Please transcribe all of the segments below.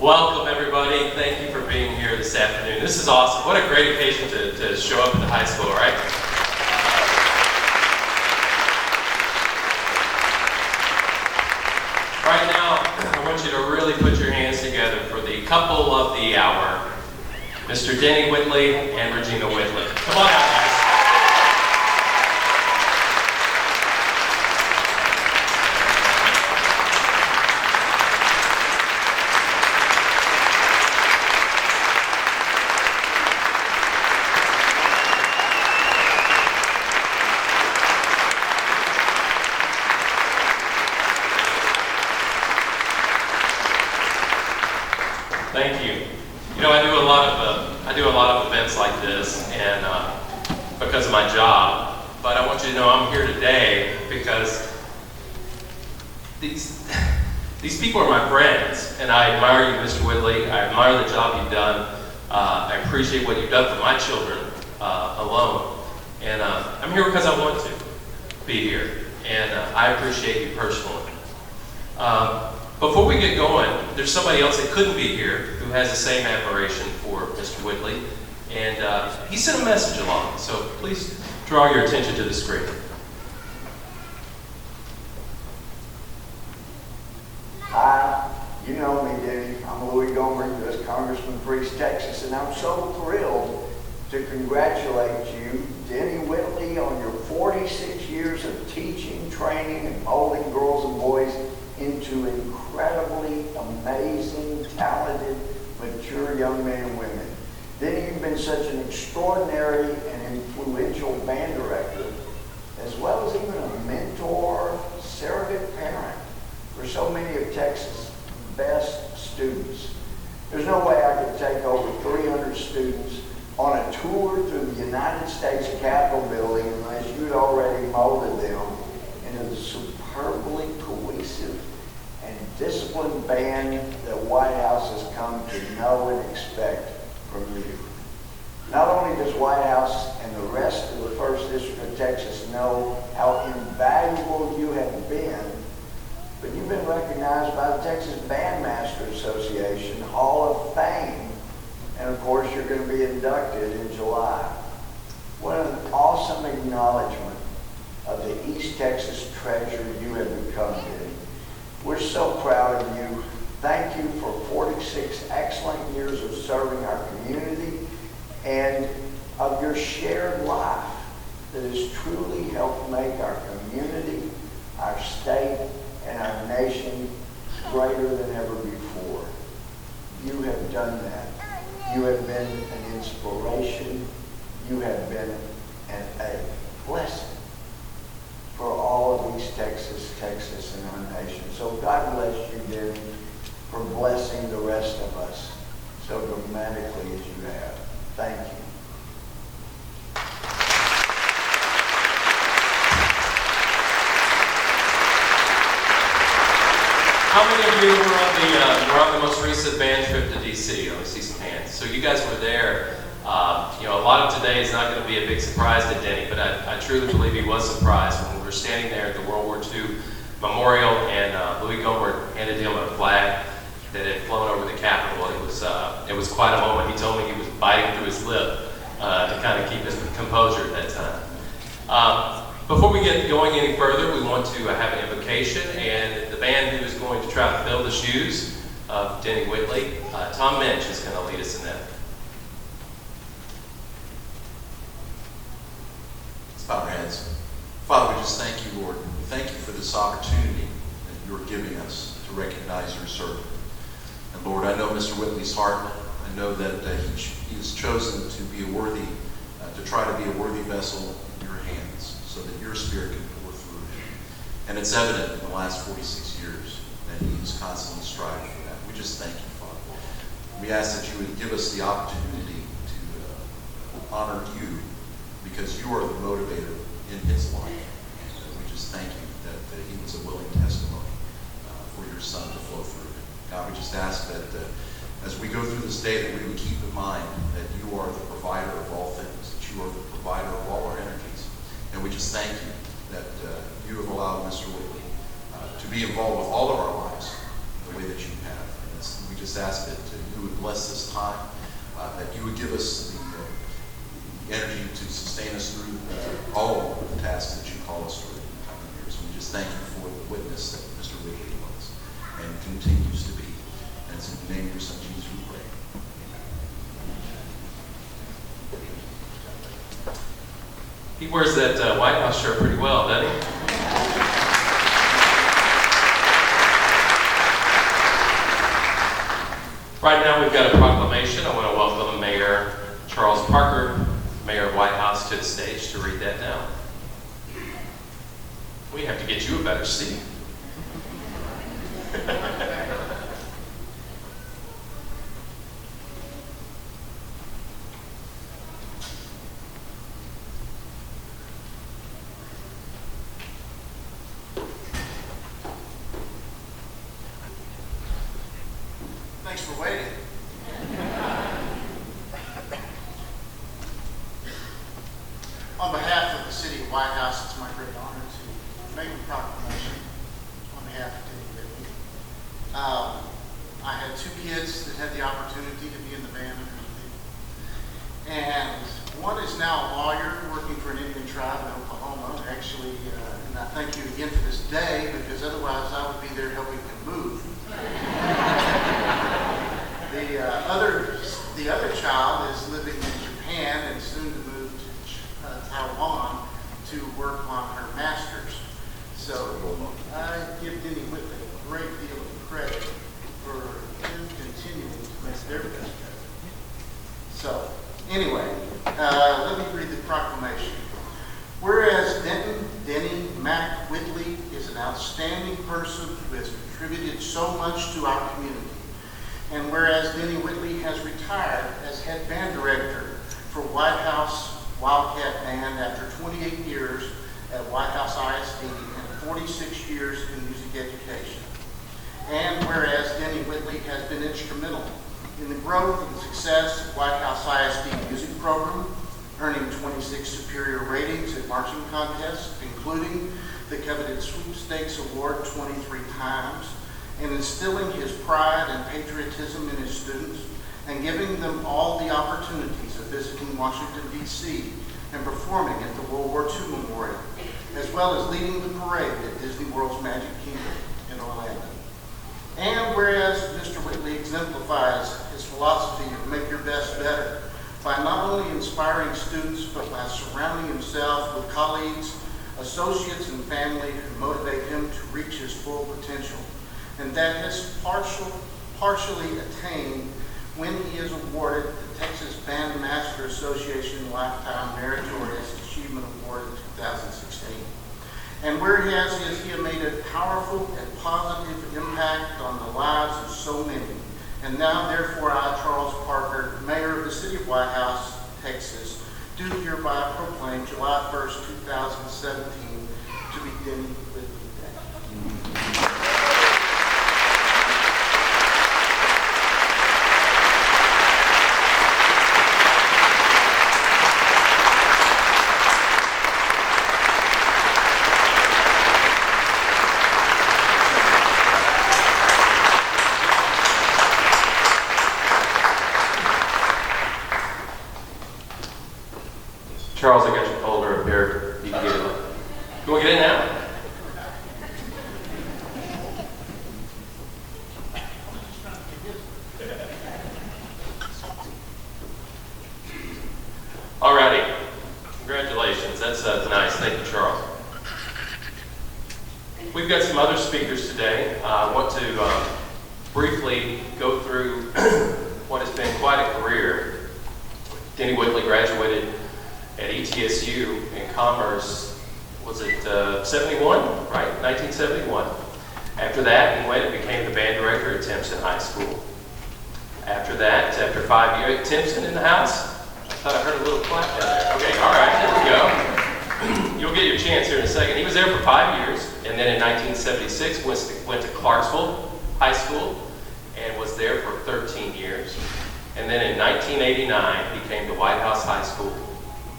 Welcome, everybody. Thank you for being here this afternoon. This is awesome. What a great occasion to show up at the high school, right? Right now, I want you to really put your hands together for the couple of the hour, Mr. Denny Whitley and Regina Whitley. Come on out, guys. Thank you. You know, I do a lot of events like this, and because of my job. But I want you to know I'm here today because these people are my friends, and I admire you, Mr. Whitley. I admire the job you've done. I appreciate what you've done for my children alone, and I'm here because I want to be here, and I appreciate you personally. Before we get going, there's somebody else that couldn't be here who has the same admiration for Mr. Whitley, and he sent a message along, so please draw your attention to the screen. Hi, you know me, Denny. I'm Louis Gomer, U.S. Congressman for East Texas, and I'm so thrilled to congratulate you, Denny Whitley, on your 46 years of teaching, training, and molding girls and boys into incredibly amazing, talented, mature young men and women. Then you've been such an extraordinary and influential band director, as well as even a mentor, surrogate parent for so many of Texas' best students. There's no way I could take over 300 students on a tour through the United States Capitol building unless you'd already molded them into the superbly cohesive and disciplined band that White House has come to know and expect from you. Not only does White House and the rest of the 1st District of Texas know how invaluable you have been, but you've been recognized by the Texas Bandmaster Association Hall of Fame, and of course you're going to be inducted in July. What an awesome acknowledgement of the East Texas treasure you have become, Denny. We're so proud of you. Thank you for 46 excellent years of serving our community and of your shared life that has truly helped make our community, our state, and our nation greater than ever before. You have done that. You have been an inspiration. You have been a blessing for all of East Texas, and our nation. So God bless you, Denny, for blessing the rest of us so dramatically as you have. Thank you. How many of you were on the most recent band trip to DC? Let me see some hands. So you guys were there. A lot of today is not going to be a big surprise to Denny, but I truly believe he was surprised when we were standing there at the World War II Memorial, and Louis Gomer handed him a flag that had flown over the Capitol. It was quite a moment. He told me he was biting through his lip to kind of keep his composure at that time. Before we get going any further, we want to have an invocation, and the band who is going to try to fill the shoes of Denny Whitley, Tom Minch, is going to lead us in that. Let's bow our heads. Father, we just thank you, Lord. We thank you for this opportunity that you're giving us to recognize your servant. And Lord, I know Mr. Whitley's heart. I know that he has chosen to be to try to be a worthy vessel in your hands so that your spirit can pour through him. And it's evident in the last 46 years that he is constantly striving for that. We just thank you, Father. We ask that you would give us the opportunity to honor you because you are the motivator in his life. And we just thank you that he was a willing testimony for your son to flow through. God, we just ask that as we go through this day that we would keep in mind that you are the provider of all things, that you are the provider of all our energies. And we just thank you that you have allowed Mr. Whitley to be involved with all of our lives the way that you have. And we just ask that you would bless this time, that you would give us the energy to sustain us through all of the tasks that you call us through in the coming years. And we just thank you for the witness that Mr. Whitley was and continues to be. And it's in the name of your son, Jesus, we pray. He wears that White House shirt pretty well, doesn't he? Right now we've got a proclamation. I want to welcome Mayor Charles Parker, Mayor of White House, to the stage to read that now. We have to get you a better seat. Thanks for waiting. On behalf of the City of White House, it's my great honor to make a proclamation on behalf of Denny Whitley. I had two kids that had the opportunity to be in the band underneath me. And one is now a lawyer working for an Indian tribe in Oklahoma, actually, and I thank you again for this day, because otherwise I would be there helping him move. The other child is living in Japan and soon to move to Taiwan to work on her master's. So I give Denny Whitley a great deal of credit for him continuing to make their best effort. So anyway, let me read the proclamation. Whereas Denny Mac Whitley is an outstanding person who has contributed so much to our community. And whereas Denny Whitley has retired as head band director for White House Wildcat Band after 28 years at White House ISD and 46 years in music education. And whereas Denny Whitley has been instrumental in the growth and success of White House ISD music program, earning 26 superior ratings at marching contests, including the coveted Sweepstakes Award 23 times, and instilling his pride and patriotism in his students, and giving them all the opportunities of visiting Washington, D.C. and performing at the World War II Memorial, as well as leading the parade at Disney World's Magic Kingdom in Orlando. And whereas Mr. Whitley exemplifies his philosophy of make your best better by not only inspiring students, but by surrounding himself with colleagues, associates, and family who motivate him to reach his full potential, and that has partially attained when he is awarded the Texas Bandmaster Association Lifetime Meritorious Achievement Award in 2016. And whereas he has made a powerful and positive impact on the lives of so many, and now therefore I, Charles Parker, Mayor of the City of White House, Texas, do hereby proclaim July 1st, 2017 to be Denny Whitley Day. Charles, I got your folder up here. You can get it. You want to get it now? Alrighty. Congratulations. That's nice. Thank you, Charles. We've got some other speakers today. I want to briefly go through what has been quite a career. Denny Whitley graduated at ETSU in Commerce, was it 71, right? 1971. After that, he went and became the band director at Timpson High School. After that, after 5 years, Timpson in the house? I thought I heard a little clap down there. Okay, all right, there we go. You'll get your chance here in a second. He was there for 5 years, and then in 1976 went to Clarksville High School and was there for 13 years. And then in 1989, he came to White House High School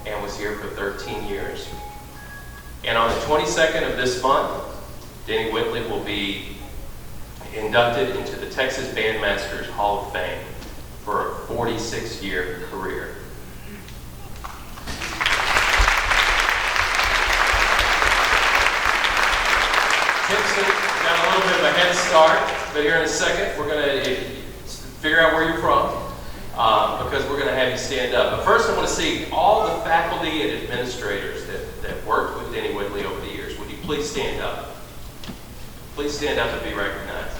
and was here for 13 years. And on the 22nd of this month, Denny Whitley will be inducted into the Texas Bandmasters Hall of Fame for a 46-year career. Timpson got a little bit of a head start, but here in a second, we're going to figure out where you're from, because we're going to have you stand up. But first, I want to see all the faculty and administrators that worked with Denny Whitley over the years. Would you please stand up? Please stand up and be recognized.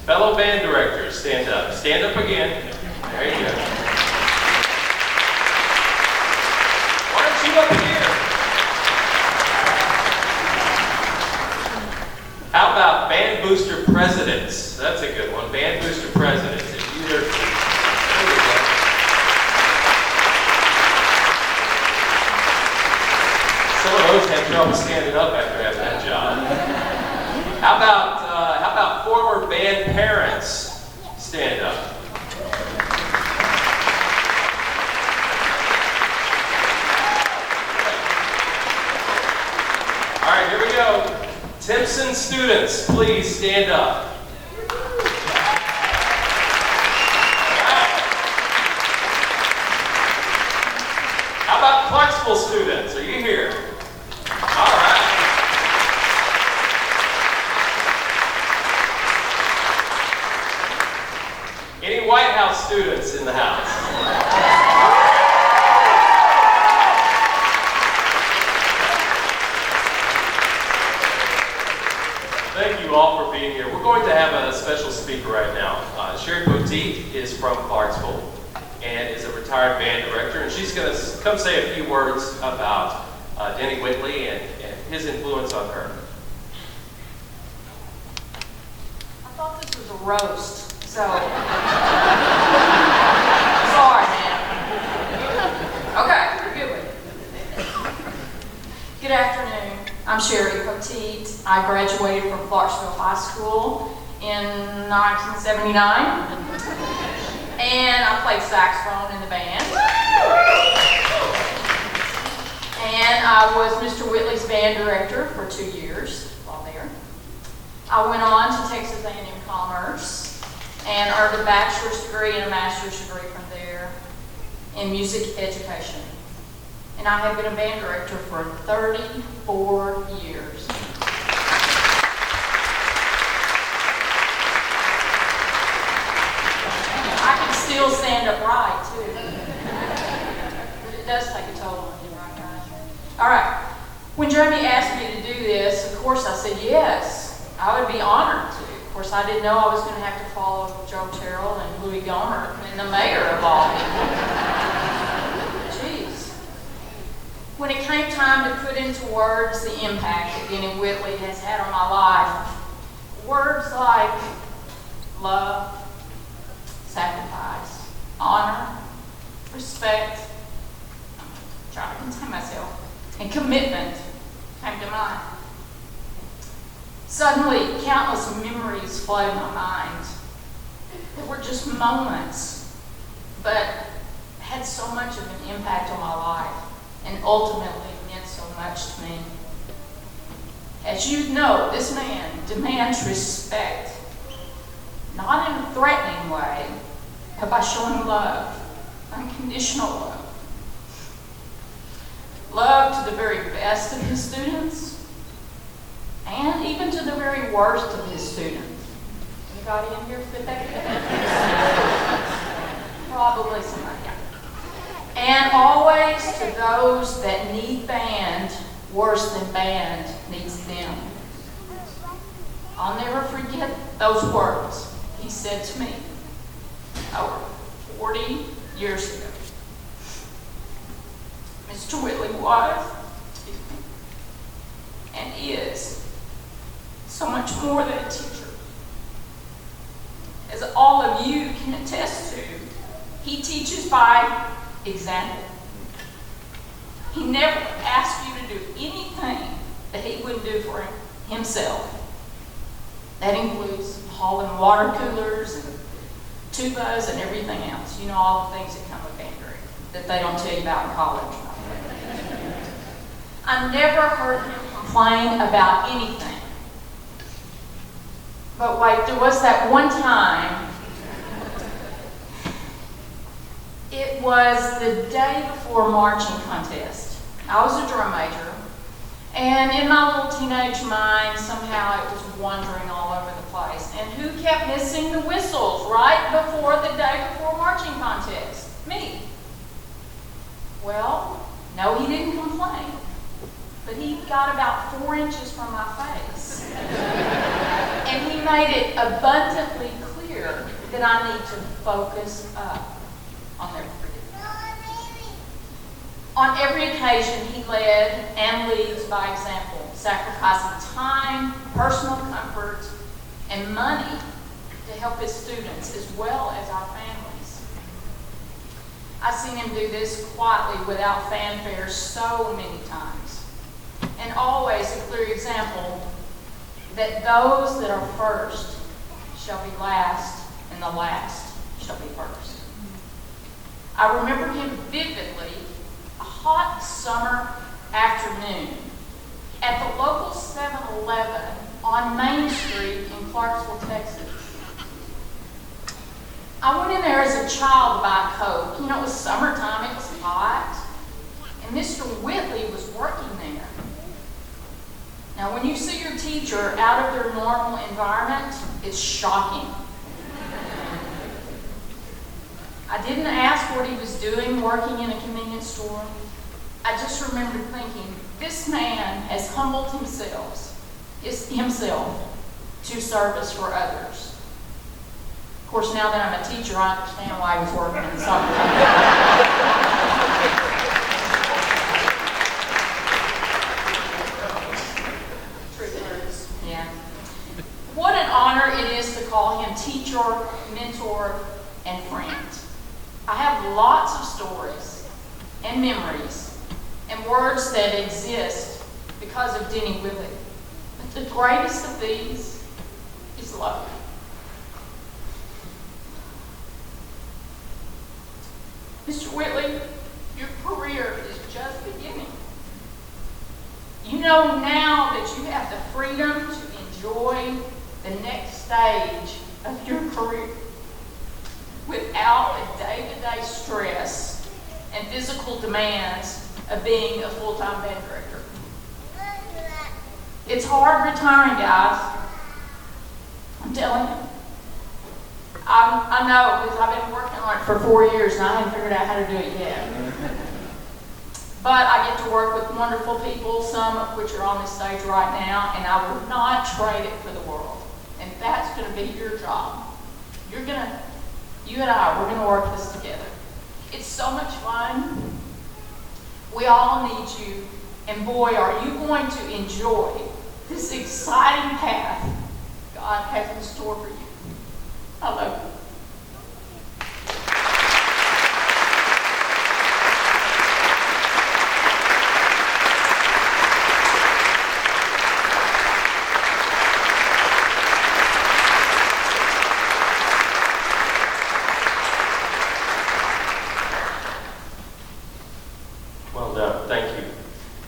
Fellow band directors, stand up. Stand up again. There you go. Why aren't you up here? How about band booster presidents? That's a good one. Band booster presidents. If you there we go. Some of those had trouble standing up after having that job. How about former band parents? Stand up. All right, here we go. Timpson students, please stand up. How about Clarksville students? Are you here? All right. Any White House students in the house? Thank you all for being here. We're going to have a special speaker right now. Sherry Poteet is from Clarksville and is a retired band director, and she's going to come say a few words about Denny Whitley and his influence on her. I thought this was a roast. So, sorry, man. Okay, good one. Good afternoon. I'm Sherry Poteet. I graduated from Clarksville High School in 1979. And I played saxophone in the band. And I was Mr. Whitley's band director for 2 years while there. I went on to Texas A&M Commerce and earned a bachelor's degree and a master's degree from there in music education. And I have been a band director for 34 years. I can still stand upright too. But it does take a toll on you, right guys? All right, when Jeremy asked me to do this, of course I said yes. I would be honored to. Of course, I didn't know I was going to have to follow Joe Terrell and Louis Gohmert and the mayor of all people. Jeez. When it came time to put into words the impact that Denny Whitley has had on my life, words like love, sacrifice, honor, respect, trying to contain myself, and commitment came to mind. Suddenly, countless memories flooded my mind. They were just moments, but had so much of an impact on my life and ultimately meant so much to me. As you know, this man demands respect, not in a threatening way, but by showing love, unconditional love. Love to the very best of his students, and even to the very worst of his students. Anybody in here fit that? Probably somebody. Yeah. And always to those that need band worse than band needs them. I'll never forget those words he said to me over 40 years ago. Mr. Whitley was and is so much more than a teacher. As all of you can attest to, he teaches by example. He never asks you to do anything that he wouldn't do for himself. That includes hauling water coolers and tubas and everything else. You know, all the things that come with band director. that they don't tell you about in college. I never heard him complain about anything. But wait, there was that one time. It was the day before marching contest. I was a drum major, and in my little teenage mind, somehow it was wandering all over the place. And who kept missing the whistles right before the day before marching contest? Me. Well, no, he didn't complain, but he got about 4 inches from my face. And he made it abundantly clear that I need to focus up. I'll never forget that. On every occasion, he led and leads by example, sacrificing time, personal comfort, and money to help his students as well as our families. I've seen him do this quietly without fanfare so many times, and always a clear example that those that are first shall be last, and the last shall be first. I remember him vividly, a hot summer afternoon, at the local 7-Eleven on Main Street in Clarksville, Texas. I went in there as a child to buy a Coke. You know, it was summertime, it was hot, and Mr. Whitley was working there. Now, when you see your teacher out of their normal environment, it's shocking. I didn't ask what he was doing working in a convenience store. I just remember thinking, this man has humbled himself to service for others. Of course, now that I'm a teacher, I understand why he was working in the summertime. Yeah. What an honor it is to call him teacher, mentor, and friend. I have lots of stories and memories and words that exist because of Denny Whitley. But the greatest of these is love. Mr. Whitley, your career is just beginning. You know now that you have the freedom to enjoy the next stage of your career without the day-to-day stress and physical demands of being a full-time band director. It's hard retiring, guys. I'm telling you. I know, because I've been working on it for 4 years and I haven't figured out how to do it yet. But I get to work with wonderful people, some of which are on this stage right now, and I would not trade it for the world. And that's going to be your job. You and I, we're going to work this together. It's so much fun. We all need you. And boy, are you going to enjoy this exciting path God has in store for you. I love you. Well done, thank you.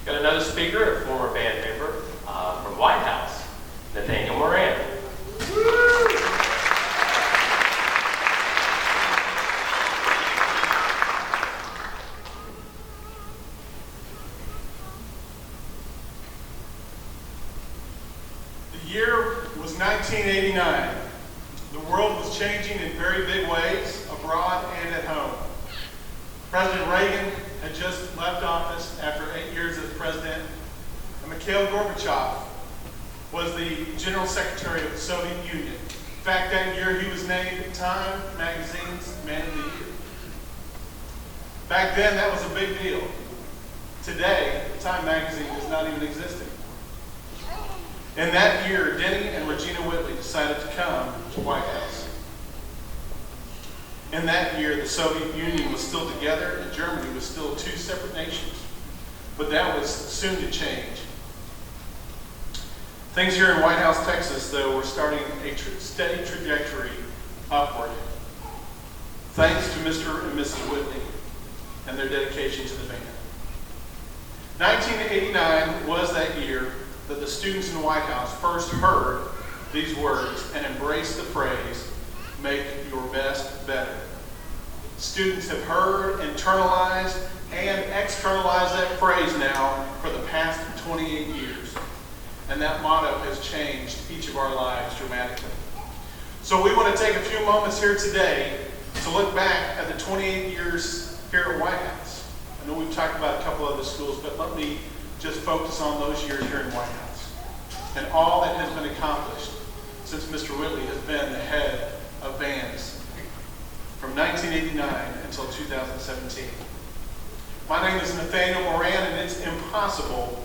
Got another speaker, a former band member from White House, Nathaniel Moran. The year was 1989. The world was changing in very big ways, abroad and at home. President Reagan had just left office after 8 years as president, and Mikhail Gorbachev was the General Secretary of the Soviet Union. In fact, that year he was named Time Magazine's Man of the Year. Back then, that was a big deal. Today, Time Magazine does not even exist anymore. In that year, Denny and Regina Whitley decided to come to White House. In that year, the Soviet Union was still together and Germany was still two separate nations. But that was soon to change. Things here in White House, Texas, though, were starting a steady trajectory upward. Thanks to Mr. and Mrs. Whitley. and their dedication to the band. 1989 was that year that the students in the White House first heard these words and embraced the phrase, "Make your best better." Students have heard, internalized, and externalized that phrase now for the past 28 years. And that motto has changed each of our lives dramatically. So we want to take a few moments here today to look back at the 28 years here at White House. I know we've talked about a couple other schools, but let me just focus on those years here in White House and all that has been accomplished since Mr. Whitley has been the head of bands from 1989 until 2017. My name is Nathaniel Moran, and it's impossible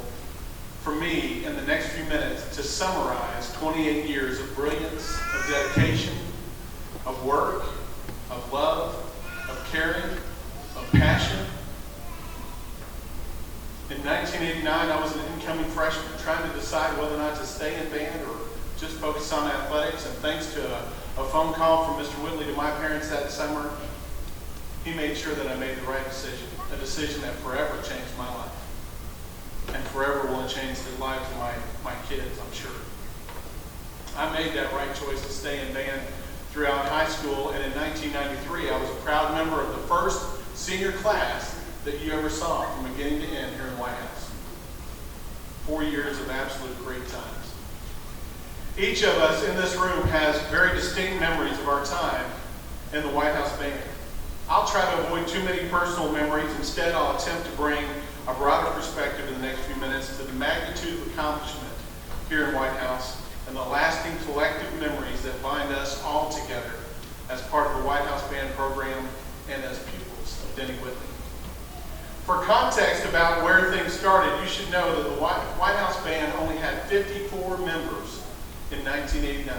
for me in the next few minutes to summarize 28 years of brilliance, of dedication, of work, of love, of caring, of passion. In 1989, I was an incoming freshman trying to decide whether or not to stay in band or just focus on athletics, and thanks to a phone call from Mr. Whitley to my parents that summer, he made sure that I made the right decision, a decision that forever changed my life and forever will change the lives of my kids, I'm sure. I made that right choice to stay in band throughout high school, and in 1993, I was a proud member of the first senior class that you ever saw from beginning to end here in White House. 4 years of absolute great times. Each of us in this room has very distinct memories of our time in the White House band. I'll try to avoid too many personal memories. Instead, I'll attempt to bring a broader perspective in the next few minutes to the magnitude of accomplishment here in White House and the lasting collective memories that bind us all together as part of the White House band program and as pupils of Denny Whitley. For context about where things started, you should know that the White House band only had 54 members in 1989.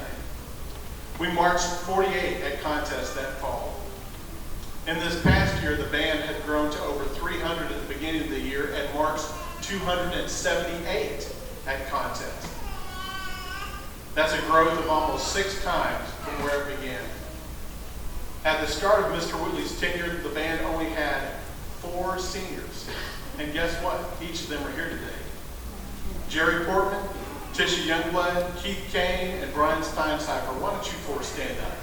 We marched 48 at contests that fall. In this past year, the band had grown to over 300 at the beginning of the year and marched 278 at contests. That's a growth of almost 6 times from where it began. At the start of Mr. Whitley's tenure, the band only had 4 seniors. And guess what? Each of them are here today. Jerry Portman, Tisha Youngblood, Keith Kane, and Brian Steincypher. Why don't you 4 stand up?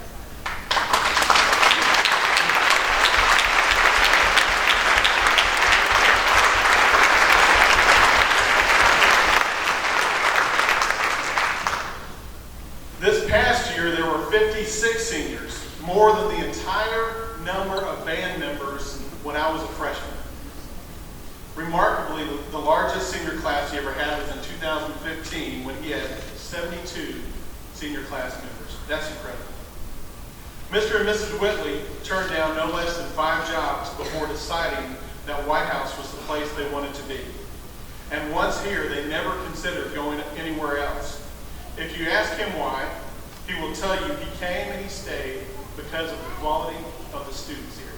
This past year, there were 56 seniors, more than the entire number of band members when I was a freshman. Remarkably, the largest senior class he ever had was in 2015 when he had 72 senior class members. That's incredible. Mr. and Mrs. Whitley turned down no less than 5 jobs before deciding that White House was the place they wanted to be. And once here, they never considered going anywhere else. If you ask him why, he will tell you he came and he stayed because of the quality of the students here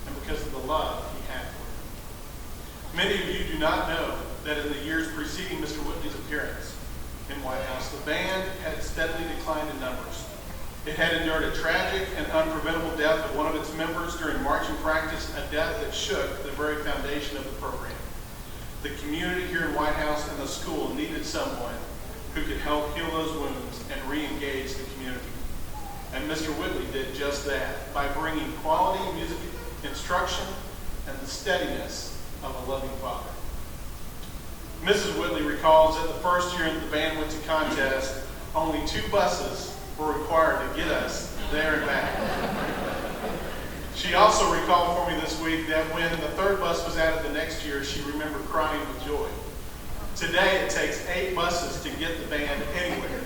and because of the love he had for them. Many of you do not know that in the years preceding Mr. Whitley's appearance in White House, the band had steadily declined in numbers. It had endured a tragic and unpreventable death of one of its members during marching practice, a death that shook the very foundation of the program. The community here in White House and the school needed someone who could help heal those wounds and re-engage the community. And Mr. Whitley did just that by bringing quality music instruction and the steadiness of a loving father. Mrs. Whitley recalls that the first year that the band went to contest, only 2 buses were required to get us there and back. She also recalled for me this week that when the 3rd bus was added the next year, she remembered crying with joy. Today, it takes 8 buses to get the band anywhere.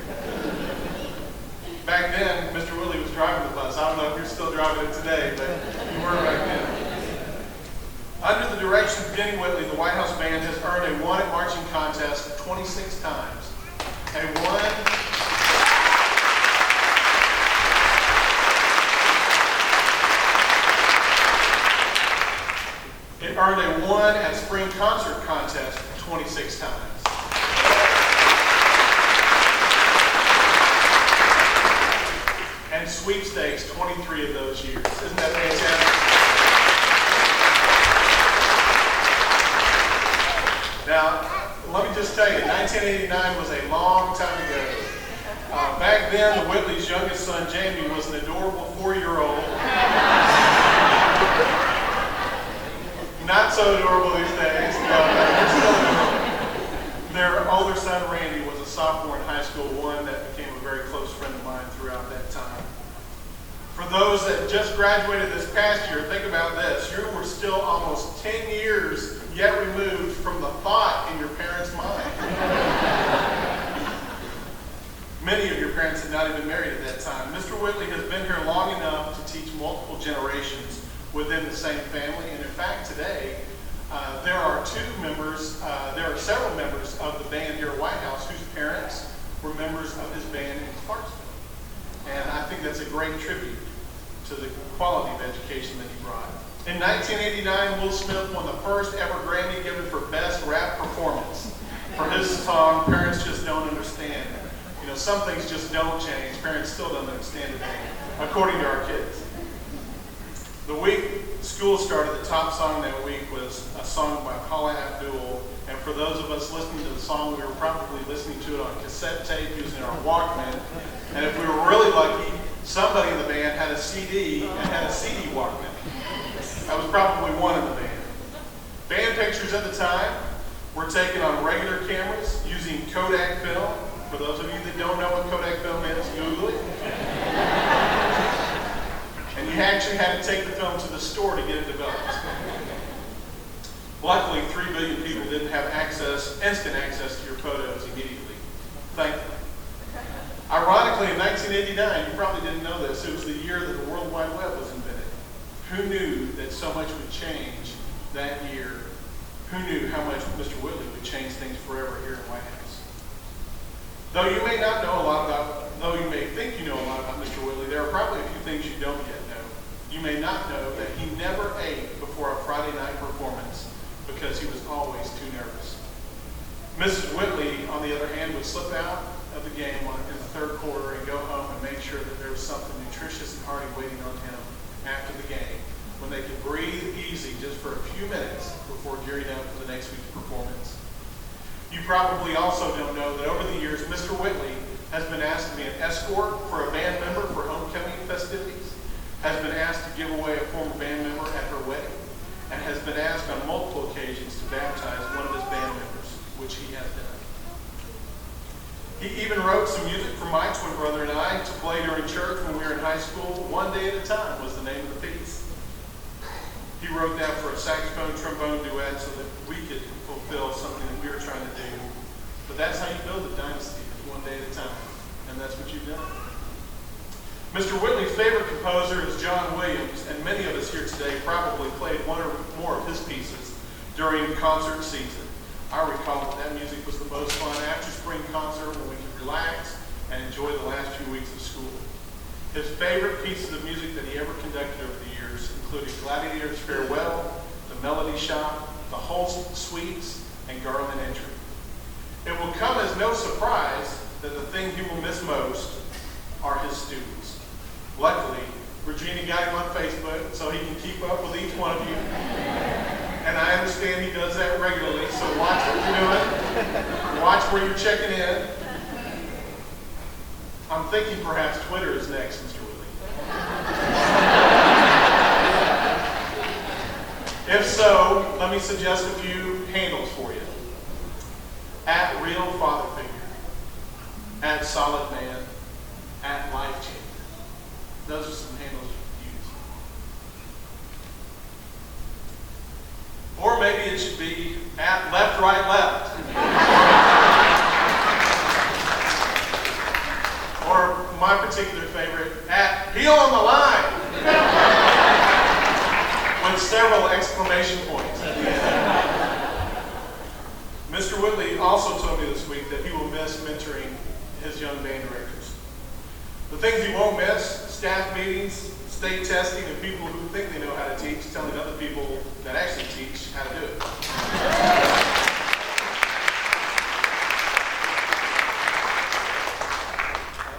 Back then, Mr. Whitley was driving the bus. I don't know if you're still driving it today, but you were back then. Under the direction of Denny Whitley, the White House band has earned a 1 at marching contest 26 times. It earned a 1 at spring concert contest 26 times. And sweepstakes 23 of those years. Isn't that fantastic? Now, let me just tell you, 1989 was a long time ago. Back then, the Whitley's youngest son, Jamie, was an adorable 4-year-old. Not so adorable these days. No, they're still adorable. Their older son, Randy, was a sophomore in high school, one that became a very close friend of mine throughout that time. For those that just graduated this past year, think about this. You were still almost 10 years yet removed from the thought in your parents' mind. Many of your parents had not even married at that time. Mr. Whitley has been here long enough to teach multiple generations within the same family. And in fact, today, there are several members of the band here at White House whose parents were members of his band in Clarksville. And I think that's a great tribute to the quality of education that he brought. In 1989, Will Smith won the first ever Grammy given for Best Rap Performance for his song, Parents Just Don't Understand. You know, some things just don't change. Parents still don't understand today, according to our kids. The week school started, the top song that week was a song by Paula Abdul. And for those of us listening to the song, we were probably listening to it on cassette tape using our Walkman. And if we were really lucky, somebody in the band had a CD and had a CD Walkman. I was probably one in the band. Band pictures at the time were taken on regular cameras using Kodak film. For those of you that don't know what Kodak film is, Google it. And you actually had to take the film to the store to get it developed. Luckily, 3 billion people didn't have instant access to your photos immediately. Thankfully. Ironically, in 1989, you probably didn't know this, it was the year that the World Wide Web was invented. Who knew that so much would change that year? Who knew how much Mr. Whitley would change things forever here in White House? Though you may think you know a lot about Mr. Whitley, there are probably a few things you don't yet know. You may not know that he never ate before a Friday night performance because he was always too nervous. Mrs. Whitley, on the other hand, would slip out of the game in the third quarter and go home and make sure that there was something nutritious and hearty waiting on him after the game, when they could breathe easy just for a few minutes before gearing up for the next week's performance. You probably also don't know that over the years, Mr. Whitley has been asked to be an escort for a band member for homecoming festivities, has been asked to give away a former band member at her wedding, and has been asked on multiple occasions to baptize one of his band members, which he has done. He even wrote some music for my twin brother and I to play during church when we were in high school. One Day at a Time was the name of the piece. He wrote that for a saxophone-trombone duet so that we could fulfill something that we were trying to do. But that's how you build a dynasty, is one day at a time. And that's what you've done. Mr. Whitley's favorite composer is John Williams, and many of us here today probably played one or more of his pieces during concert season. I recall that music was the most fun after spring concert when we could relax and enjoy the last few weeks of school. His favorite pieces of music that he ever conducted over the years included Gladiator's Farewell, The Melody Shop, The Holst Suites, and Garland Entry. It will come as no surprise that the thing he will miss most are his students. Luckily, Regina got him on Facebook so he can keep up with each one of you. And I understand he does that regularly, so watch what you're doing. Watch where you're checking in. I'm thinking perhaps Twitter is next, Mr. Whitley. If so, let me suggest a few handles for you. At Real Father Figure, at Solid Man, at Life Changer. Those are some handles you can use. Or maybe it should be at Left, Right, Left. Or my particular favorite, at Heel on the Line. With several exclamation points at the end. Mr. Whitley also told me this week that he will miss mentoring his young band directors. The things he won't miss: staff meetings, state testing, and people who think they know how to teach, telling other people that actually teach how to do it.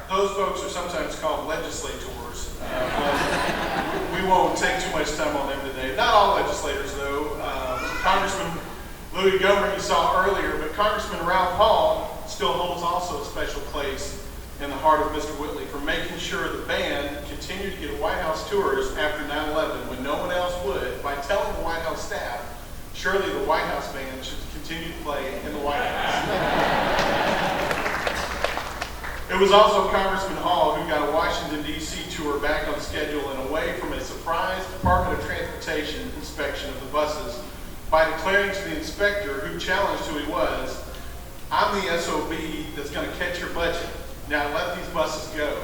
Those folks are sometimes called legislators, but we won't take too much time on them today. Not all legislators, though. Congressman Louis Gohmert you saw earlier, but Congressman Ralph Hall still holds also a special place in the heart of Mr. Whitley for making sure the band continued to get White House tours after 9/11 when no one else would, by telling the White House staff, surely the White House band should continue to play in the White House. It was also Congressman Hall who got a Washington, D.C. tour back on schedule and away from a surprise Department of Transportation inspection of the buses by declaring to the inspector, who challenged who he was, "I'm the SOB that's going to catch your budget. Now let these buses go."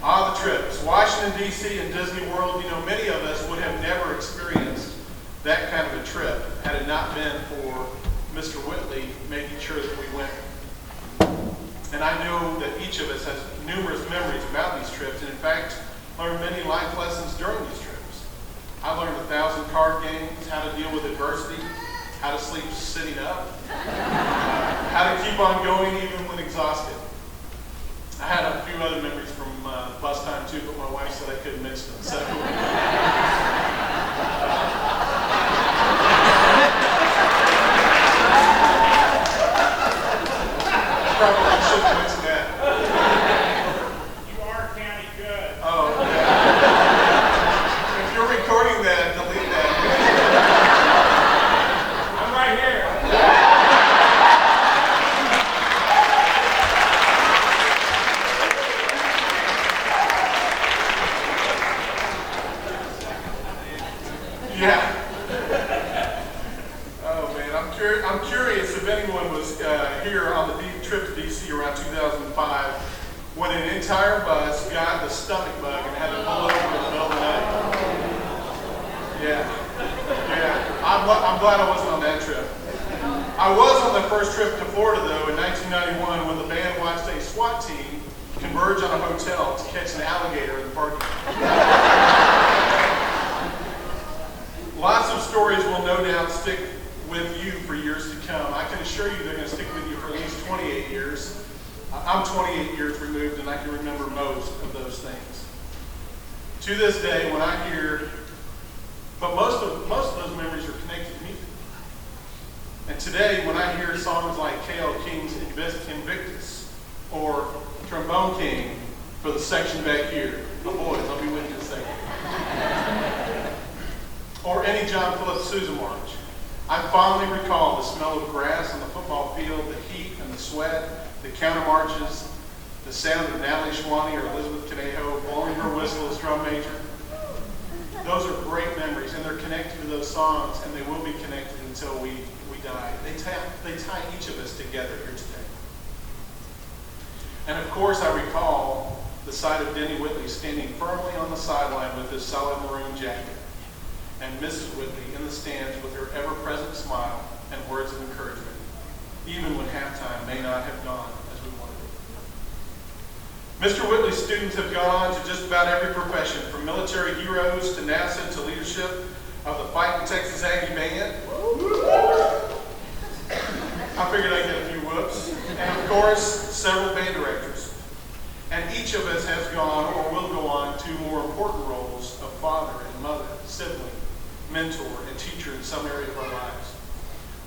The trips. Washington, D.C. and Disney World, many of us would have never experienced that kind of a trip had it not been for Mr. Whitley making sure that we went. And I know that each of us has numerous memories about these trips, and in fact, learned many life lessons during these trips. I learned 1,000 card games, how to deal with adversity, how to sleep sitting up, how to keep on going even when exhausted. I had a few other memories from bus time too, but my wife said I couldn't mention them. So. Probably shouldn't mention that. You are county good. Oh, yeah. If you're recording that, delete that. I'm right here. Yeah. Oh man, I'm curious if anyone was here on the trip to DC around 2005 when an entire bus got the stomach bug and had to pull over in the middle of the night. Yeah. I'm glad I wasn't on that trip. I was on the first trip to Florida though in 1991 when the band watched a SWAT team converge on a hotel to catch an alligator in the parking lot. Lots of stories will no doubt stick with you for years to come. I can assure you they're going to stick with you for at least 28 years. I'm 28 years removed and I can remember most of those things. To this day, when I hear, but most of those memories are connected to music. And today, when I hear songs like K.L. King's Invictus or Trombone King for the section back here, oh boys, I'll be with you in a second. Or any John Philip Sousa march, I fondly recall the smell of grass on the football field, the heat and the sweat, the counter marches, the sound of Natalie Schwaney or Elizabeth Conejo blowing her whistle as drum major. Those are great memories, and they're connected to those songs, and they will be connected until we die. They tie each of us together here today. And of course, I recall the sight of Denny Whitley standing firmly on the sideline with his solid maroon jacket, and Mrs. Whitley in the stands with her ever-present smile and words of encouragement, even when halftime may not have gone as we wanted it. Mr. Whitley's students have gone on to just about every profession, from military heroes to NASA to leadership of the Fighting Texas Aggie Band. I figured I'd get a few whoops. And of course, several band directors. And each of us has gone or will go on to more important roles of father and mother, sibling, mentor, and teacher in some area of our lives.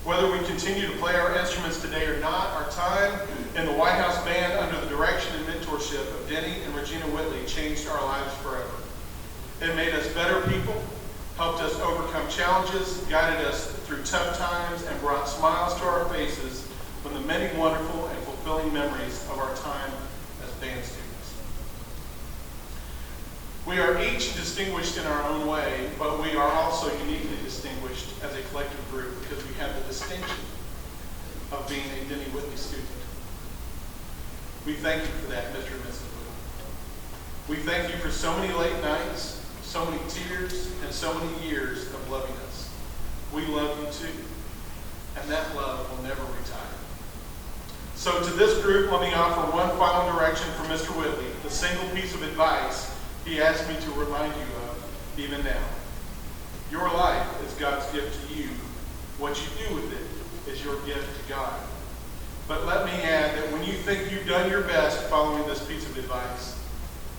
Whether we continue to play our instruments today or not, our time in the White House Band under the direction and mentorship of Denny and Regina Whitley changed our lives forever. It made us better people, helped us overcome challenges, guided us through tough times, and brought smiles to our faces from the many wonderful and fulfilling memories of our time as band students. We are each distinguished in our own way, but we are also uniquely distinguished as a collective group because we have the distinction of being a Denny Whitley student. We thank you for that, Mr. and Mrs. Whitley. We thank you for so many late nights, so many tears, and so many years of loving us. We love you too, and that love will never retire. So to this group, let me offer one final direction from Mr. Whitley, the single piece of advice he asked me to remind you of even now. Your life is God's gift to you. What you do with it is your gift to God. But let me add that when you think you've done your best following this piece of advice,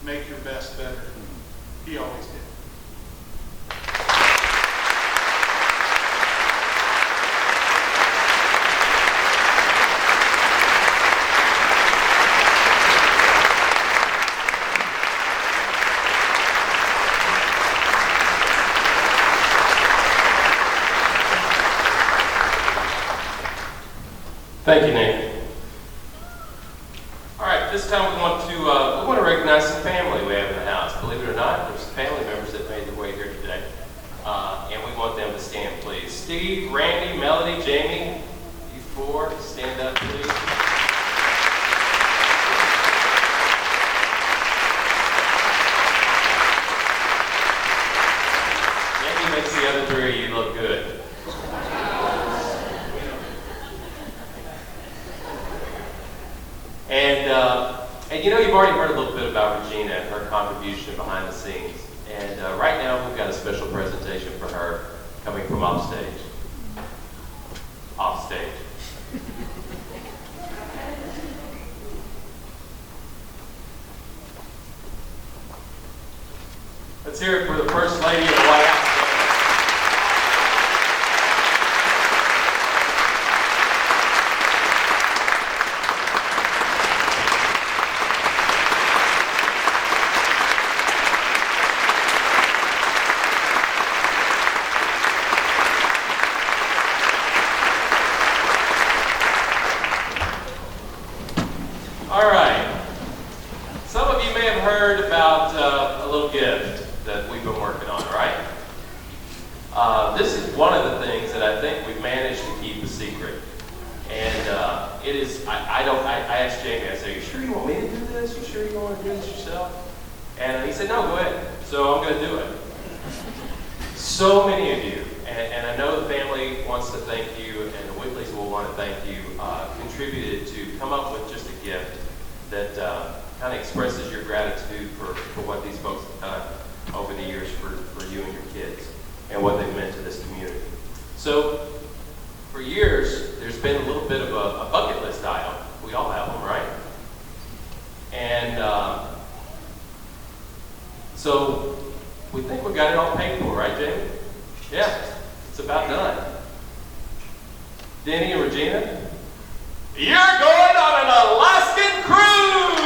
make your best better. He always did. Thank you, Nate. All right, this time we want to recognize some family we have in the house. Believe it or not, there's some family members that made their way here today, and we want them to stand, please. Steve, Randy, Melody, Jamie, you four, stand up, please. Jamie makes the other three of you look good. And you know, you've already heard a little bit about Regina and her contribution behind the scenes. And right now, we've got a special presentation for her coming from off stage. Off stage. Let's hear it for the First Lady of the White House. All right. Some of you may have heard about a little gift that we've been working on, right? This is one of the things that I think we've managed to keep a secret. And it is, I asked Jamie, I said, you sure you want me to do this? You sure you want to do this yourself? And he said, no, go ahead. So I'm going to do it. So many of you, and I know the family wants to thank you, and the Whitleys will want to thank you, contributed to come up with just a gift that kind of expresses your gratitude for what these folks have done over the years for you and your kids and what they've meant to this community. So for years, there's been a little bit of a bucket list item. We all have them, right? And so we think we got it all paid for, right, Jamie? Yeah, it's about done. Denny and Regina, you're going on an Alaskan cruise!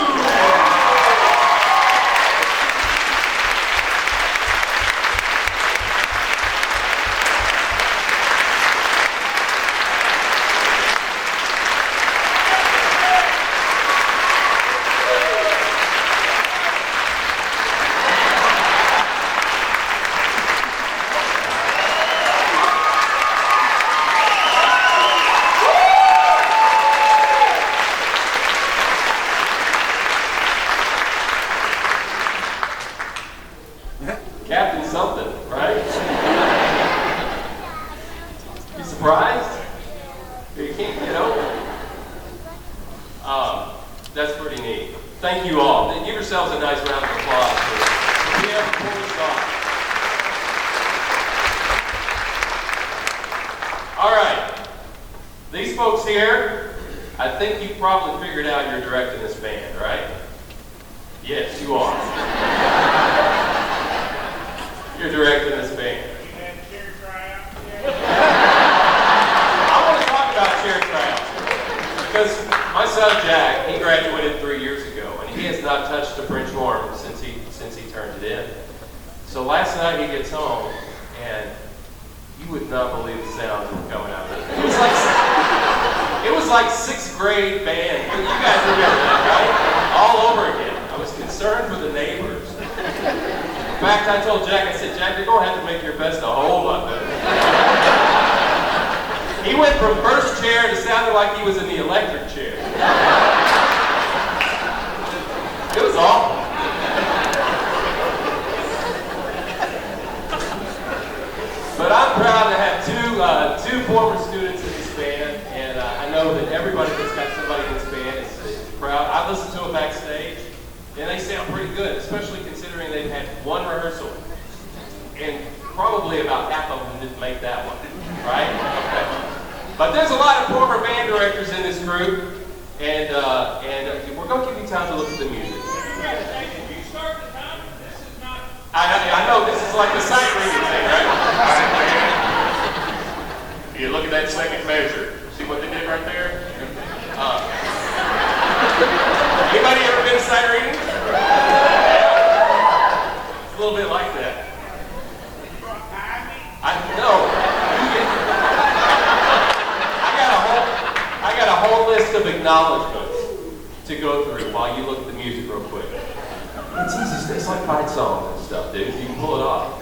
Captain something, right? You surprised? You can't get over it. That's pretty neat. Thank you all. Give yourselves a nice round of applause for being able to pull this off. All right. These folks here, I think you probably figured out you're directing this band, right? Yes, you are. You're directing this band. You had cheer tryout? I want to talk about cheer tryouts because my son Jack, he graduated 3 years ago, and he has not touched a French horn since he turned it in. So last night he gets home, and you would not believe the sounds that were coming out of it. It was like sixth grade band. You guys remember that, right? All over again. I was concerned for the neighbors. In fact, I told Jack, I said, Jack, you're going to have to make your best a whole lot better. He went from first chair to sounding like he was in the electric chair. It was awful. But I'm proud to have two former students in this band, and I know that everybody that's got somebody in this band is proud. I listened to them backstage, and they sound pretty good, especially considering they've had one rehearsal, and probably about half of them didn't make that one, right? Okay. But there's a lot of former band directors in this group, and we're going to give you time to look at the music. Did you start the time? This is not... I know this is like the sight reading thing, right? You look at that second measure. See what they did right there? Anybody ever been sight reading? It's a little bit like that. I know. I got a whole of acknowledgments to go through while you look at the music real quick. It's easy. It's like fight songs and stuff, dude. You can pull it off.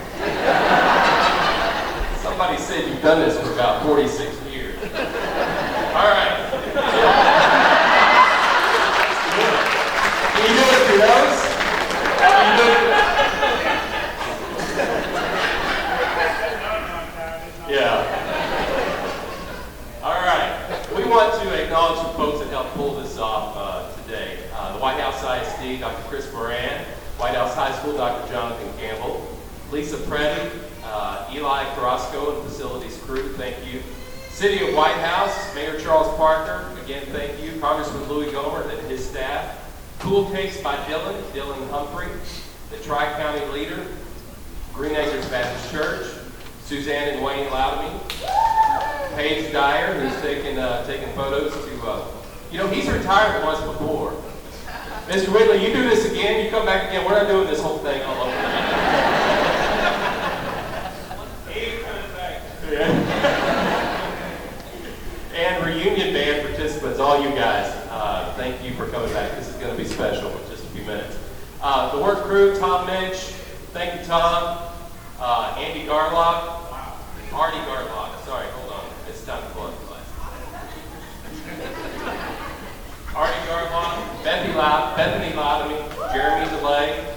Somebody said you've done this for about 46 years. All right. Can you do it with your nose? Can you do it? Yeah. All right. We want to acknowledge the folks that helped pull this off today. The White House ISD, Dr. Chris Moran, White House High School, Dr. Jonathan Campbell, Lisa Preddy, Eli Carrasco and facilities crew, thank you. City of White House, Mayor Charles Parker, again, thank you. Congressman Louis Gohmert and his staff. Cool Cakes by Dylan Humphrey, the Tri-County leader, Green Acres Baptist Church, Suzanne and Wayne Loudemy, Paige Dyer, who's taking photos to, he's retired once before. Mr. Whitley, you do this again, you come back again, we're not doing this whole thing all over again. Yeah. And reunion band participants, all you guys, thank you for coming back. This is going to be special in just a few minutes. The work crew, Tom Mitch, thank you, Tom. Andy Garlock, Artie Garlock, sorry, hold on, it's time to pull up the class. Artie Garlock, Bethany Loudemy, Jeremy DeLay,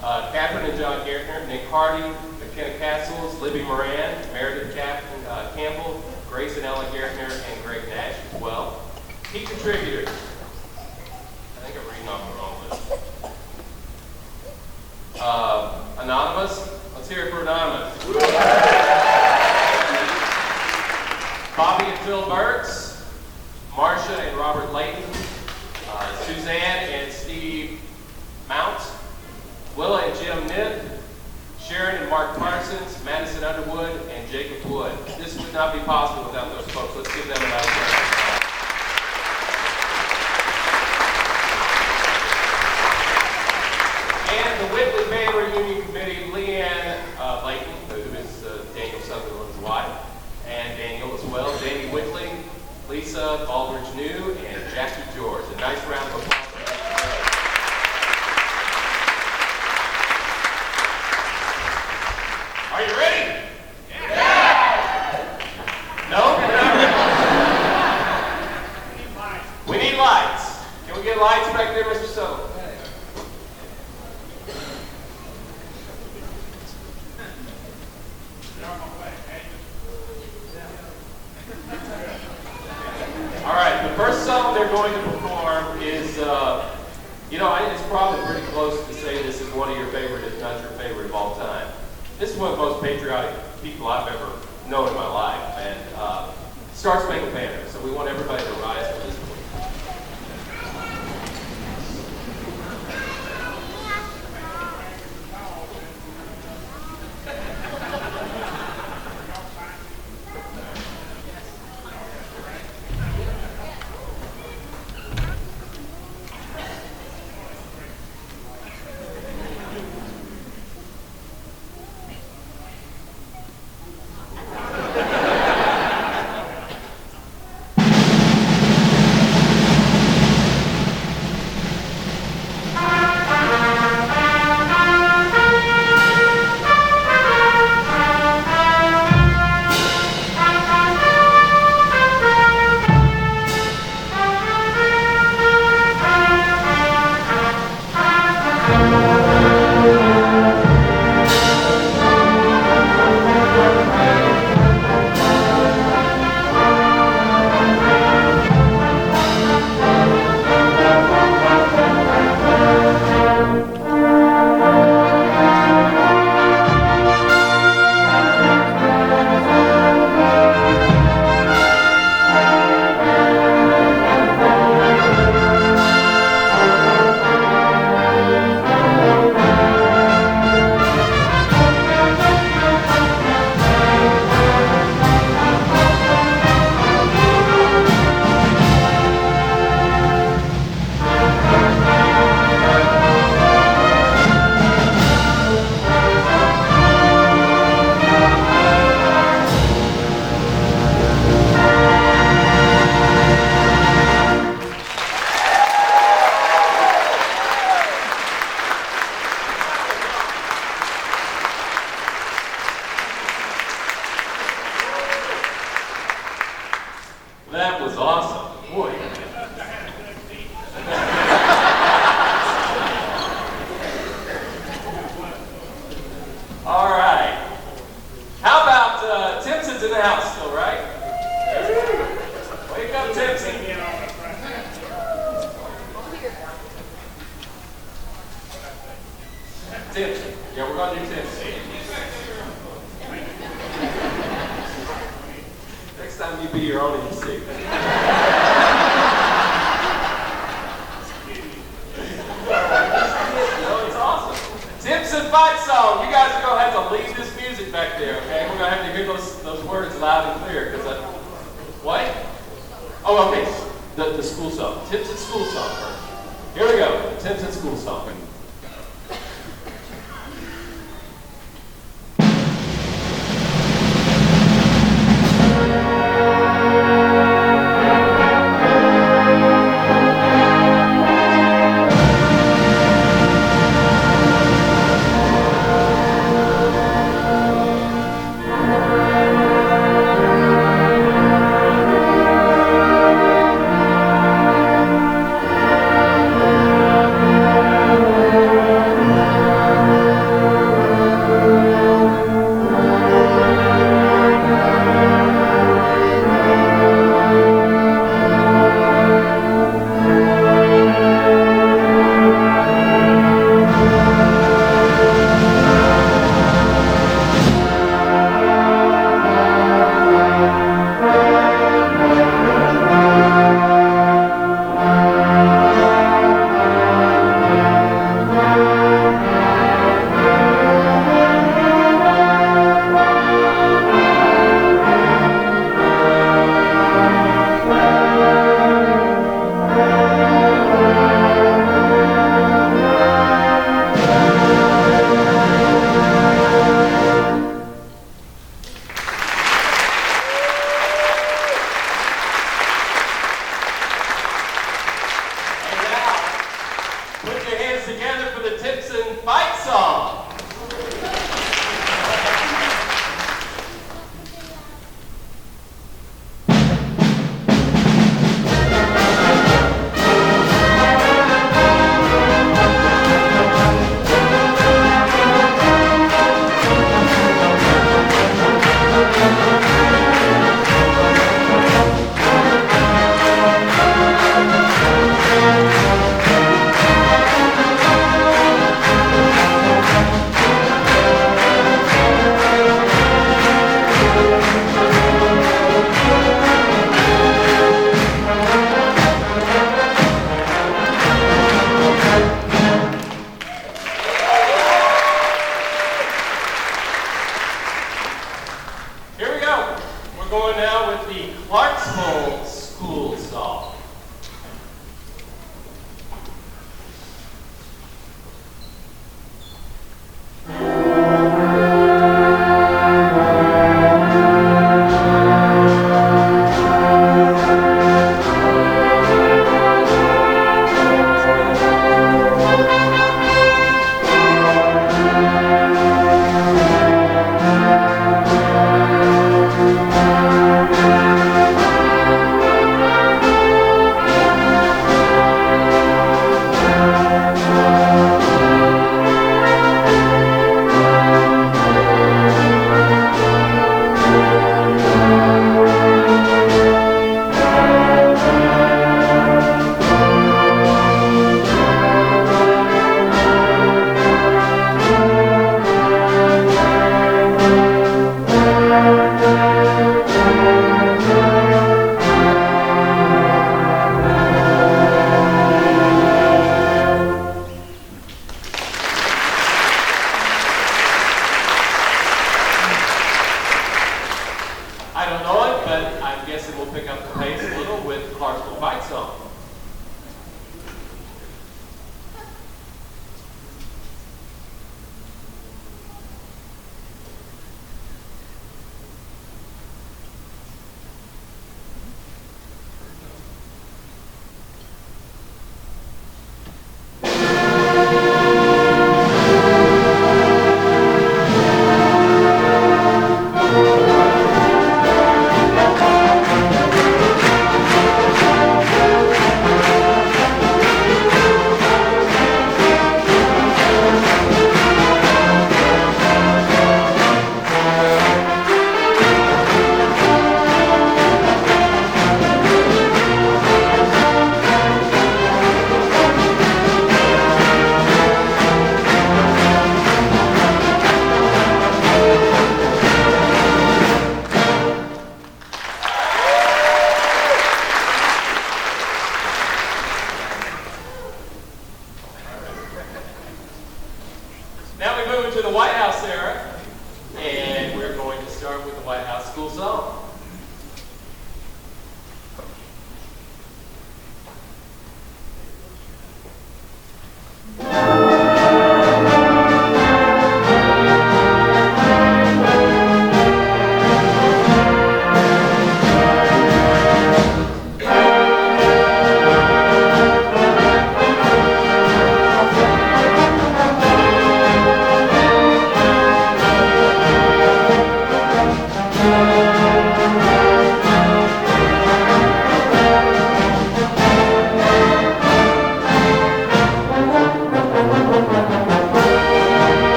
Catherine and John Gertner, Nick Hardy, McKenna Castles, Libby Moran, Meredith Campbell, Grace and Ella Gertner, and Greg Nash as well. Key contributors. I think I'm reading off the wrong list. Anonymous. Let's hear it for Anonymous. Bobby and Phil Burks, Marcia and Robert Layton, Suzanne and Steve Mount, Willa and Jim Nip, Sharon and Mark Parsons, Madison Underwood, and Jacob Wood. This would not be possible without those folks. Let's give them a round of applause. And the Whitley Band Reunion Committee, Leanne Layton, who is Daniel Sutherland's wife, and Daniel as well, Denny Whitley, Lisa Baldridge New, and Jackie George. A nice round of applause. Are you ready? Yeah! No? We need lights. Can we get lights back there, Mr. Sutherland? All right, the first song they're going to perform is, it's probably pretty close to say this is one of your favorite, if not your favorite of all time. This is one of the most patriotic people I've ever known in my life, and Star Spangled Banner. So we want everybody to rise for this one. That was awesome. Boy. All right. How about Timpson's in the house still, right? Wake up, Timpson. Timpson. Yeah, we're going to do Timpson. Next time you be your own MC. No, it's awesome. Timpson fight song. You guys are going to have to lead this music back there, okay? We're going to have to hear those words loud and clear. What? Oh, okay. The school song. Timpson school song first. Here we go. The Timpson school song.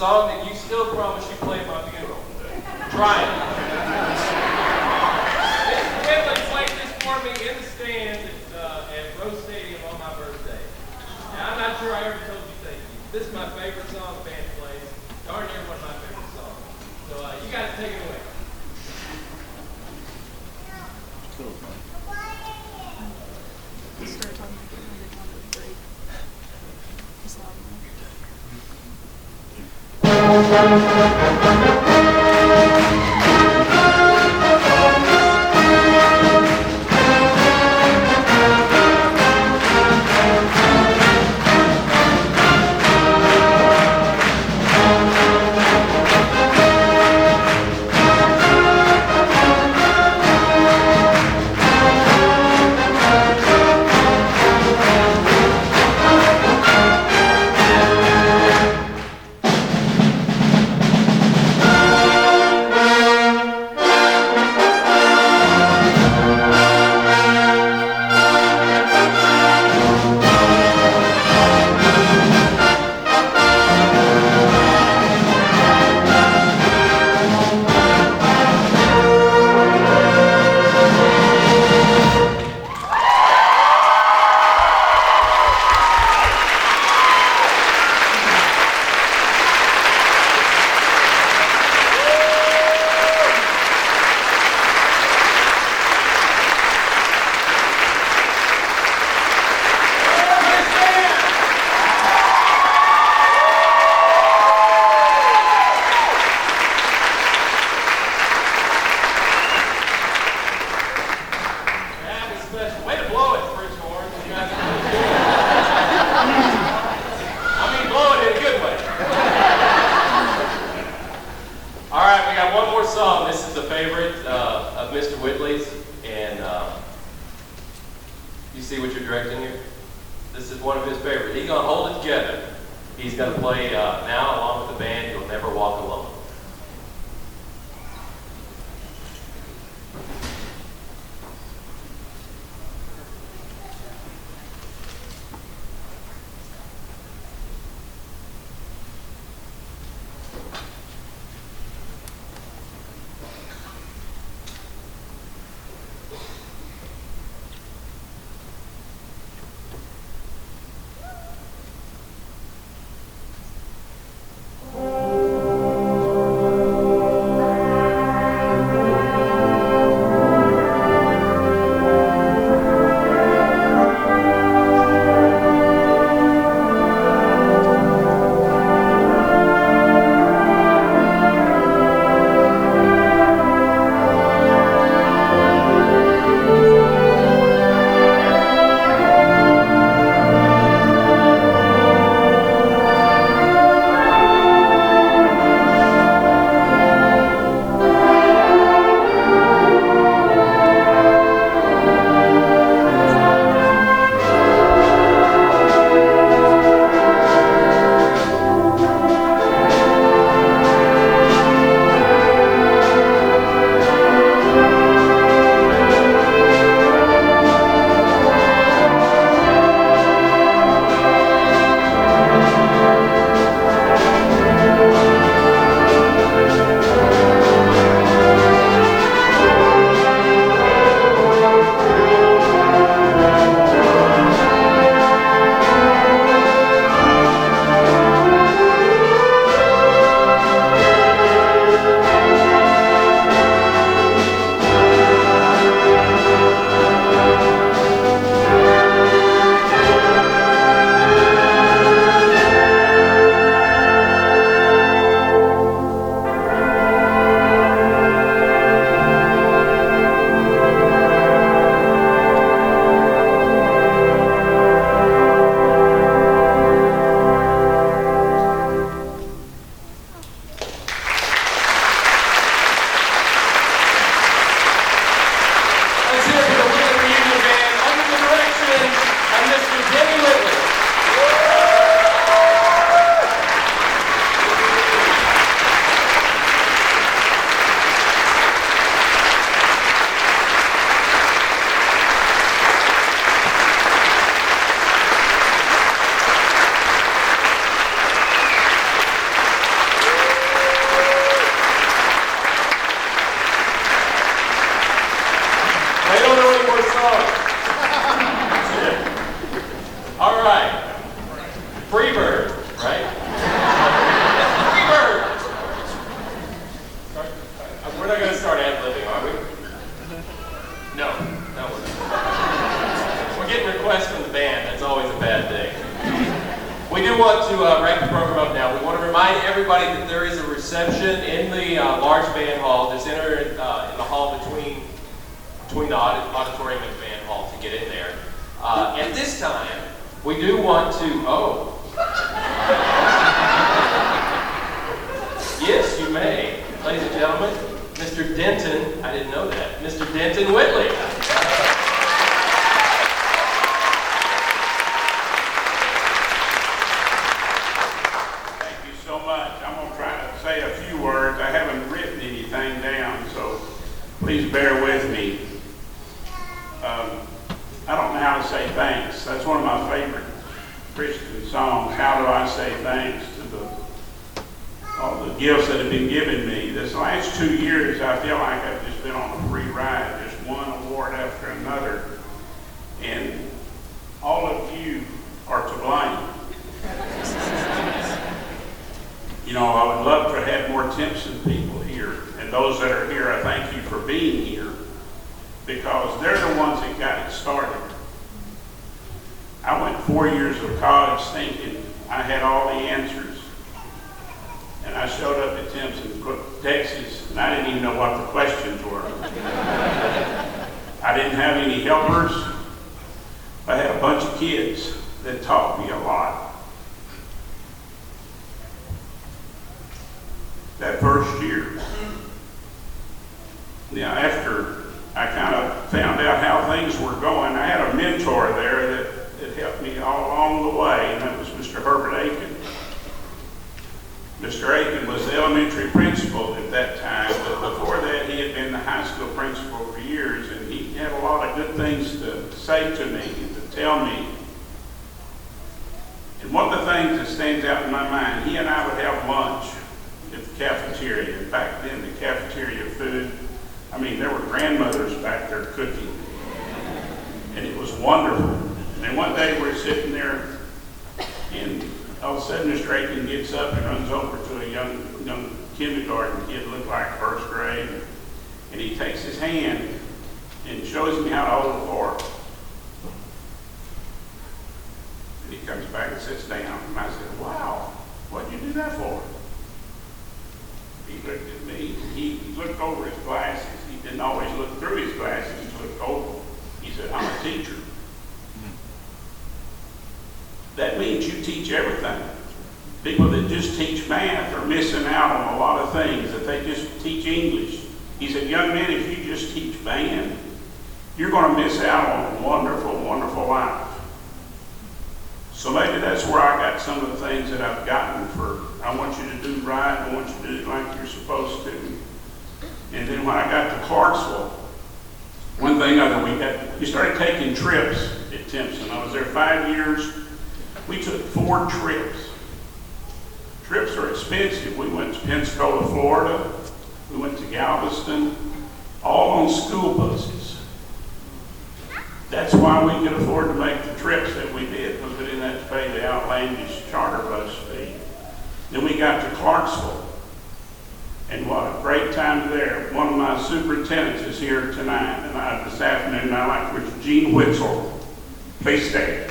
song that you still promise you play at my funeral. Try it. Mr. Whitley played this for me in the stands at Rose Stadium on my birthday. Now, I'm not sure I ever told you thank you. This is my favorite song the band plays. Darn near one of my favorite songs. So you guys take it away. Mr. Whitley's, and you see what you're directing here? This is one of his favorites. He's going to hold it together. He's going to play now along with the band, You'll Never Walk Alone. song. That's it. All right. Freebird, right? Freebird. We're not going to start ad-libbing, are we? No, we're not. We're getting requests from the band. That's always a bad thing. We do want to wrap the program up now. We want to remind everybody that there is a reception in the large band hall. Just enter in the hall between the auditorium and the band hall to get in there. At this time, we do want to, yes, you may. Ladies and gentlemen, Mr. Denton, I didn't know that, Mr. Denton Whitley. Thank you so much. I'm going to try to say a few words. I haven't written anything down, so please bear with me. I don't know how to say thanks. That's one of my favorite Christian songs. How do I say thanks to all the gifts that have been given me? This last 2 years, I feel like I've just been on a free ride, just one award after another. And all of you are to blame. You know, I would love to have more Timpson people here. And those that are here, I thank you for being here, because they're the ones that got it started. I went 4 years of college thinking I had all the answers. And I showed up at Timpson, Texas, and I didn't even know what the questions were. I didn't have any helpers. I had a bunch of kids that taught me a lot. That first year. Now, after I kind of found out how things were going, I had a mentor there that helped me all along the way, and that was Mr. Herbert Aiken. Mr. Aiken was the elementary principal at that time, but before that he had been the high school principal for years, and he had a lot of good things to say to me and to tell me. And one of the things that stands out in my mind, he and I would have lunch at the cafeteria. And back then, the cafeteria food, I mean, there were grandmothers back there cooking, and it was wonderful. And then one day we're sitting there, and all of a sudden Mr. Aiken gets up and runs over to a young kindergarten kid, looked like first grade, and he takes his hand and shows me how to hold a fork. And he comes back and sits down, and I said, "Wow, what'd you do that for?" He looked at me, and he looked over his glasses. He didn't always look through his glasses, he looked over. He said, "I'm a teacher." That means you teach everything. People that just teach math are missing out on a lot of things, that they just teach English. He said, "Young man, if you just teach band, you're going to miss out on a wonderful, wonderful life." So maybe that's where I got some of the things that I've gotten for, I want you to do right, I want you to do it like you're supposed to. And then when I got to Clarksville, one thing we started taking trips at Timpson. I was there 5 years. We took 4 trips. Trips are expensive. We went to Pensacola, Florida. We went to Galveston, all on school buses. That's why we could afford to make the trips that we did, because we didn't have to pay the outlandish charter bus fee. Then we got to Clarksville, and what a great time there. One of my superintendents is here tonight, and this afternoon, I'd like to wish Gene Whitzel. Please stay.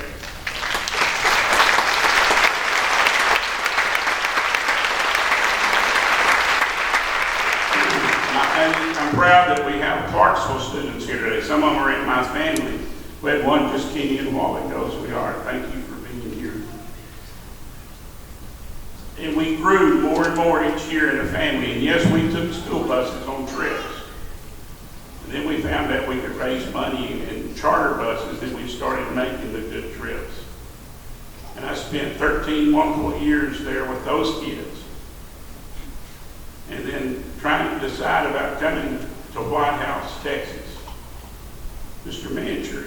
I'm proud that we have Clarksville students here today. Some of them are in my family. We had one just came in a while ago, so we are. Thank you for being here. And we grew more and more each year in the family. And yes, we took school buses on trips. And then we found out we could raise money in charter buses, and we started making the good trips. And I spent 13 wonderful years there with those kids. And then trying to decide about coming to White House, Texas. Mr. Manager,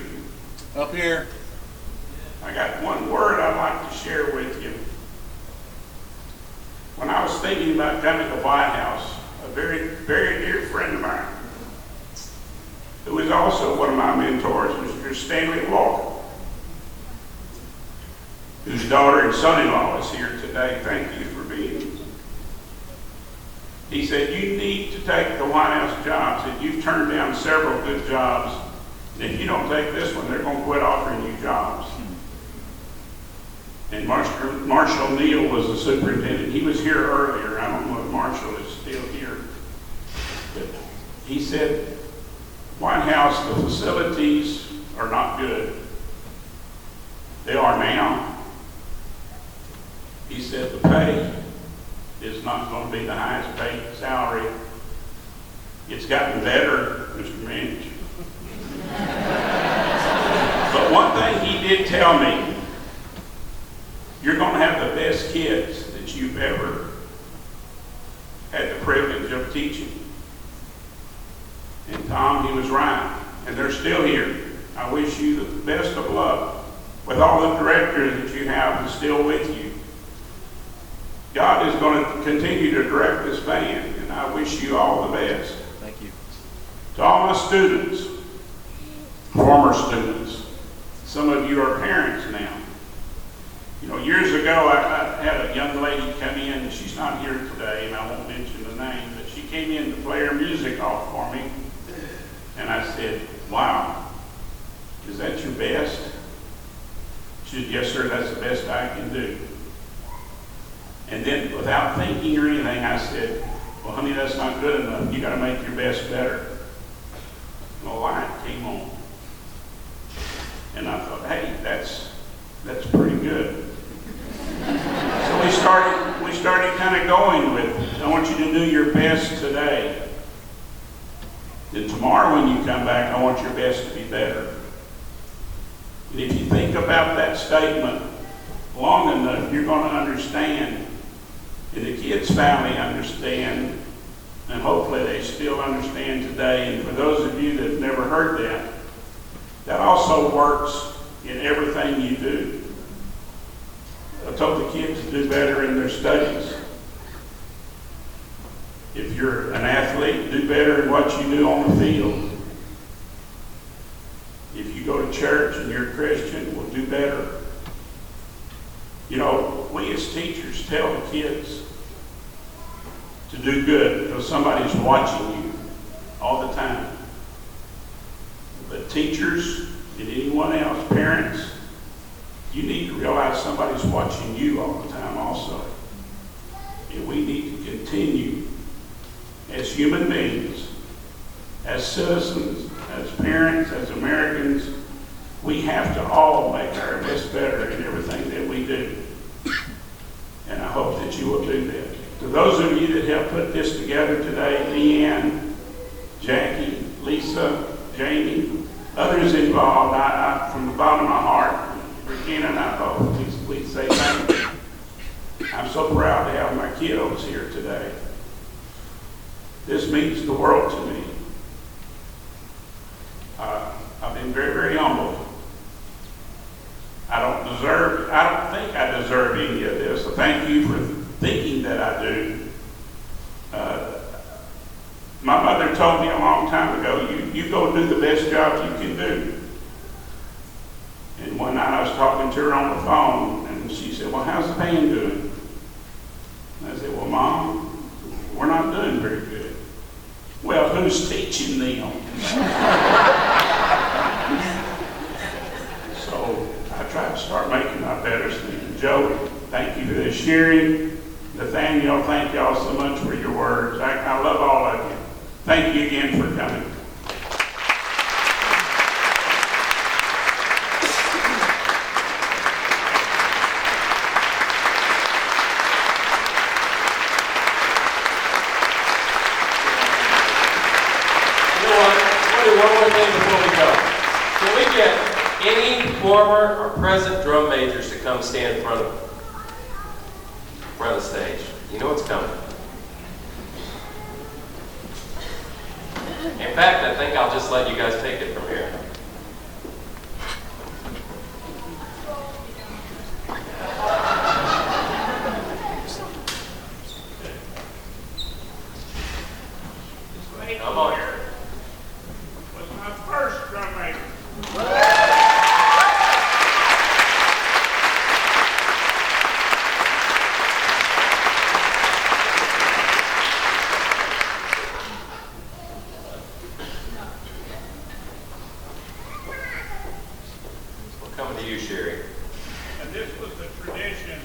Up here. I got one word I'd like to share with you. When I was thinking about coming to White House, a very, very dear friend of mine, who was was also one of my mentors, Mr. Stanley Walker, whose daughter and son-in-law is here today. Thank you for being here. He said, you need to take the White House job. He said, you've turned down several good jobs, and if you don't take this one, they're going to quit offering you jobs. And Marshall Neal was the superintendent. He was here earlier. I don't know if Marshall is still here. But he said, White House, the facilities are not good. They are now. He said the pay is not going to be the highest paid salary. It's gotten better, Mr. Manager. But one thing he did tell me, you're going to have the best kids that you've ever had the privilege of teaching. And Tom, he was right. And they're still here. I wish you the best of luck with all the directors that you have and still with you. God is going to continue to direct this band, and I wish you all the best. Thank you. To all my students, former students, some of you are parents now. You know, years ago, I had a young lady come in, and she's not here today, and I won't mention the name, but she came in to play her music off for me, and I said, wow, is that your best? She said, yes, sir, that's the best I can do. And then, without thinking or anything, I said, well, honey, that's not good enough. You got to make your best better. And the light came on. And I thought, hey, that's pretty good. So we started kind of going with, I want you to do your best today. Then tomorrow when you come back, I want your best to be better. And if you think about that statement long enough, you're going to understand. And the kids' family understand, and hopefully they still understand today. And for those of you that have never heard that, that also works in everything you do. I told the kids to do better in their studies. If you're an athlete, do better in what you do on the field. If you go to church and you're a Christian, we'll do better. You know, we as teachers tell the kids to do good because somebody's watching you all the time. But teachers and anyone else, parents, you need to realize somebody's watching you all the time also. And we need to continue as human beings, as citizens, as parents, as Americans, we have to all make our best better in everything that we do. And I hope that you will do that. To those of you that have put this together today, Leanne, Jackie, Lisa, Jamie, others involved, I from the bottom of my heart, Regina and I both, please say thank you. I'm so proud to have my kiddos here today. This means the world to me. I've been very, very humbled. I don't think I deserve any of this. So thank you for thinking that I do. My mother told me a long time ago, you go do the best job you can do. And one night I was talking to her on the phone, and she said, well, how's the band doing? And I said, well, Mom, we're not doing very good. Well, who's teaching them? So I tried to start making my better sleep. Joey, thank you for this sharing. Nathaniel, thank y'all so much for your words. I love all of you. Thank you again for coming. You know what? We'll do one more thing before we go. Can we get any former or present drum majors to come stand in front of the stage? You know what's coming. In fact, I think I'll just let you guys take it from here. This Come on. was my first We're coming to you, Sherry. And this was the tradition